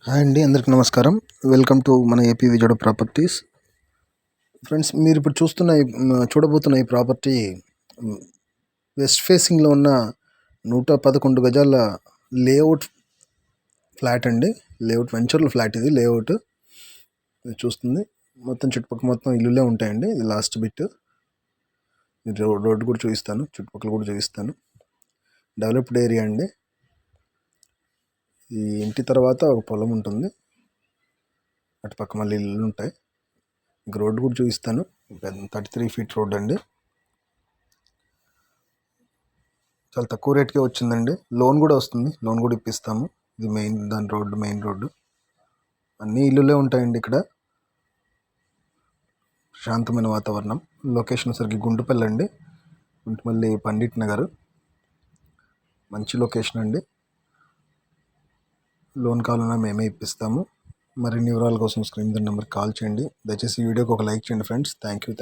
Hi అండి, అందరికీ నమస్కారం. వెల్కమ్ టు మన ఏపీ విజయవాడ ప్రాపర్టీస్. ఫ్రెండ్స్, మీరు ఇప్పుడు చూడబోతున్న ఈ ప్రాపర్టీ వెస్ట్ ఫేసింగ్లో ఉన్న 111 గజాల లేఅవుట్ ఫ్లాట్ అండి. లేఅవుట్ వెంచర్లో ఫ్లాట్ ఇది. లేఅవుట్ చూస్తుంది మొత్తం చుట్టుపక్కల మొత్తం ఇల్లులే ఉంటాయండి. ఇది లాస్ట్ బిట్. రోడ్డు కూడా చూపిస్తాను, చుట్టుపక్కల కూడా చూపిస్తాను. డెవలప్డ్ ఏరియా అండి. ఈ ఇంటి తర్వాత ఒక పొలం ఉంటుంది, అటు పక్క మళ్ళీ ఇల్లు ఉంటాయి. రోడ్డు కూడా చూపిస్తాను. 33 ఫీట్ రోడ్ అండి. చాలా తక్కువ రేట్కే వచ్చిందండి. లోన్ కూడా వస్తుంది, లోన్ కూడా ఇప్పిస్తాము. ఇది మెయిన్ రోడ్డు. అన్ని ఇల్లులే ఉంటాయండి ఇక్కడ. శాంతమైన వాతావరణం. లొకేషన్ సరికి గుంటుపల్లి అండి, గుంటుపల్లి పండిట్ నగర్. మంచి లొకేషన్ అండి. లోన్ కావాలన్నా మేమే ఇప్పిస్తాము. మరిన్ని వివరాల కోసం స్క్రీన్ నెంబర్కి కాల్ చేయండి. దయచేసి ఈ వీడియోకి ఒక లైక్ చేయండి ఫ్రెండ్స్. Thank you.